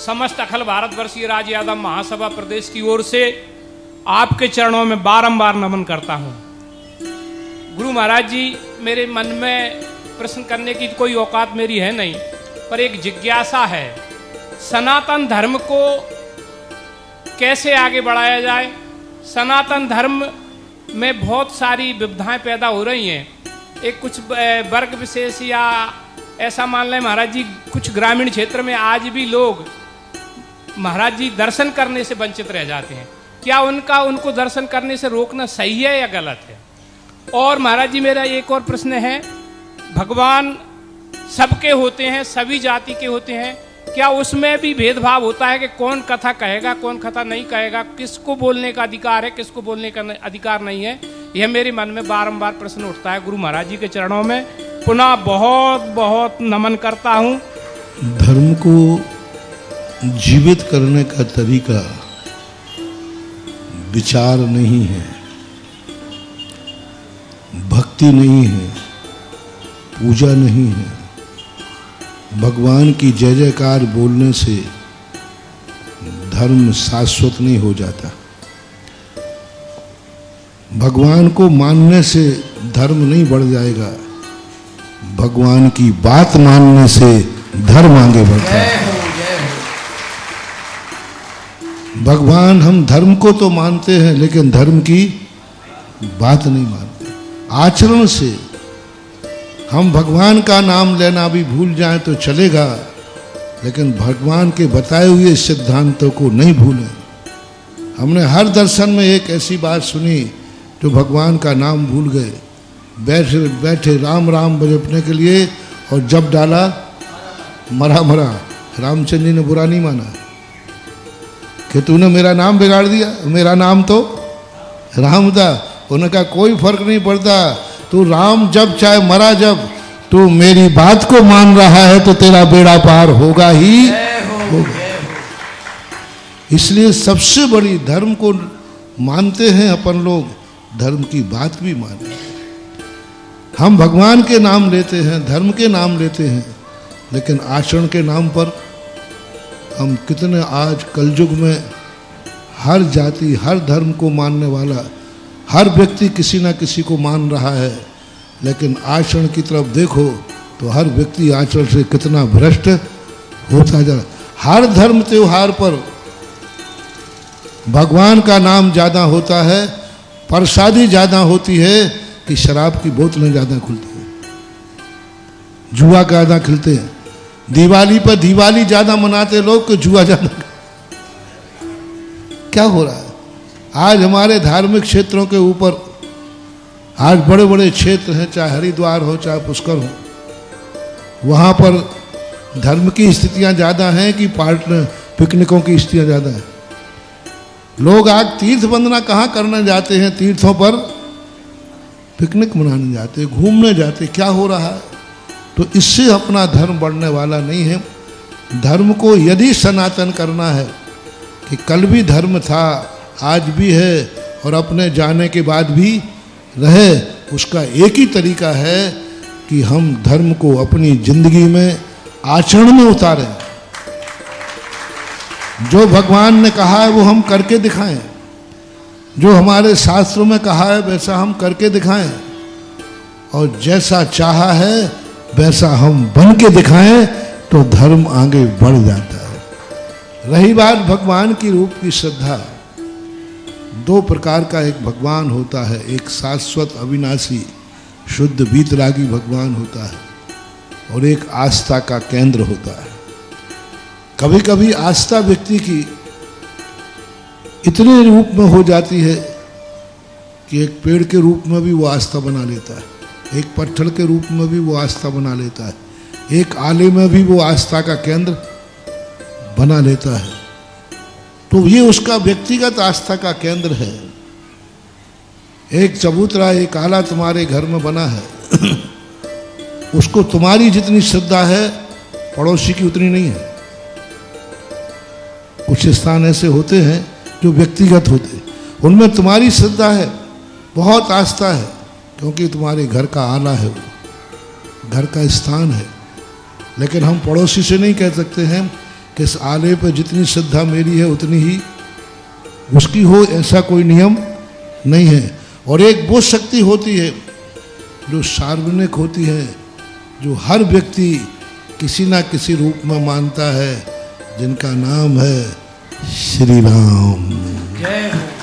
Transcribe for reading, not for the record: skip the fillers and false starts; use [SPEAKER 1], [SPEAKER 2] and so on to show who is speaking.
[SPEAKER 1] समस्त अखिल भारतवर्षीय राज यादव महासभा प्रदेश की ओर से आपके चरणों में बारंबार नमन करता हूं। गुरु महाराज जी, मेरे मन में प्रश्न करने की कोई औकात मेरी है नहीं, पर एक जिज्ञासा है। सनातन धर्म को कैसे आगे बढ़ाया जाए? सनातन धर्म में बहुत सारी विविधताएं पैदा हो रही हैं। एक कुछ वर्ग विशेष या ऐसा मान लें महाराज जी, कुछ ग्रामीण क्षेत्र में आज भी लोग महाराज जी दर्शन करने से वंचित रह जाते हैं। क्या उनको दर्शन करने से रोकना सही है या गलत है? और महाराज जी, मेरा एक और प्रश्न है। भगवान सबके होते हैं, सभी जाति के होते हैं, क्या उसमें भी भेदभाव होता है कि कौन कथा कहेगा, कौन कथा नहीं कहेगा? किसको बोलने का अधिकार है, किसको बोलने का अधिकार नहीं है? यह मेरे मन में बारंबार प्रश्न उठता है। गुरु महाराज जी के चरणों में पुनः बहुत बहुत नमन करता हूँ।
[SPEAKER 2] धर्म को जीवित करने का तरीका विचार नहीं है, भक्ति नहीं है, पूजा नहीं है। भगवान की जय जयकार बोलने से धर्म शाश्वत नहीं हो जाता। भगवान को मानने से धर्म नहीं बढ़ जाएगा, भगवान की बात मानने से धर्म आगे बढ़ता है। भगवान, हम धर्म को तो मानते हैं लेकिन धर्म की बात नहीं मानते। आचरण से हम भगवान का नाम लेना भी भूल जाएं तो चलेगा, लेकिन भगवान के बताए हुए सिद्धांतों को नहीं भूलें। हमने हर दर्शन में एक ऐसी बात सुनी जो भगवान का नाम भूल गए, बैठे बैठे राम राम जपने के लिए, और जब डाला मरा मरा। रामचंद्र जी ने बुरा नहीं माना कि तूने मेरा नाम बिगाड़ दिया, मेरा नाम तो राम था। उन्होंने कहा कोई फर्क नहीं पड़ता, तू राम जब चाहे मरा जब, तू मेरी बात को मान रहा है तो तेरा बेड़ा पार होगा ही होगा। इसलिए सबसे बड़ी धर्म को मानते हैं अपन लोग, धर्म की बात भी माने। हम भगवान के नाम लेते हैं, धर्म के नाम लेते हैं, लेकिन आचरण के नाम पर हम कितने आज कलयुग में हर जाति, हर धर्म को मानने वाला हर व्यक्ति किसी ना किसी को मान रहा है, लेकिन आचरण की तरफ देखो तो हर व्यक्ति आचरण से कितना भ्रष्ट होता जा रहा। हर धर्म त्योहार पर भगवान का नाम ज़्यादा होता है, प्रसादी ज़्यादा होती है कि शराब की बोतलें ज़्यादा खुलती हैं, जुआ ज़्यादा खिलते हैं। दिवाली पर दिवाली ज़्यादा मनाते लोग कि जुआ ज़्यादा। क्या हो रहा है आज हमारे धार्मिक क्षेत्रों के ऊपर? आज बड़े बड़े क्षेत्र हैं, चाहे हरिद्वार हो चाहे पुष्कर हो, वहाँ पर धर्म की स्थितियाँ ज़्यादा हैं कि पार्टनर पिकनिकों की स्थितियाँ ज़्यादा हैं। लोग आज तीर्थ वंदना कहाँ करने जाते हैं? तीर्थों पर पिकनिक मनाने जाते, घूमने जाते। क्या हो रहा है? तो इससे अपना धर्म बढ़ने वाला नहीं है। धर्म को यदि सनातन करना है कि कल भी धर्म था, आज भी है और अपने जाने के बाद भी रहे, उसका एक ही तरीका है कि हम धर्म को अपनी जिंदगी में आचरण में उतारें। जो भगवान ने कहा है वो हम करके दिखाएं, जो हमारे शास्त्रों में कहा है वैसा हम करके दिखाएं, और जैसा चाहा है वैसा हम बन के दिखाएं तो धर्म आगे बढ़ जाता है। रही बात भगवान की रूप की श्रद्धा, दो प्रकार का एक भगवान होता है। एक शाश्वत अविनाशी शुद्ध वीतरागी भगवान होता है, और एक आस्था का केंद्र होता है। कभी कभी आस्था व्यक्ति की इतने रूप में हो जाती है कि एक पेड़ के रूप में भी वो आस्था बना लेता है, एक पत्थर के रूप में भी वो आस्था बना लेता है, एक आले में भी वो आस्था का केंद्र बना लेता है। तो ये उसका व्यक्तिगत आस्था का केंद्र है। एक चबूतरा, एक आला तुम्हारे घर में बना है, उसको तुम्हारी जितनी श्रद्धा है पड़ोसी की उतनी नहीं है। कुछ स्थान ऐसे होते हैं जो व्यक्तिगत होते, उनमें तुम्हारी श्रद्धा है, बहुत आस्था है, क्योंकि तुम्हारे घर का आला है, वो घर का स्थान है। लेकिन हम पड़ोसी से नहीं कह सकते हैं किस आलय पर जितनी श्रद्धा मेरी है उतनी ही उसकी हो, ऐसा कोई नियम नहीं है। और एक वो शक्ति होती है जो सार्वजनिक होती है, जो हर व्यक्ति किसी ना किसी रूप में मानता है, जिनका नाम है श्री राम।
[SPEAKER 1] जय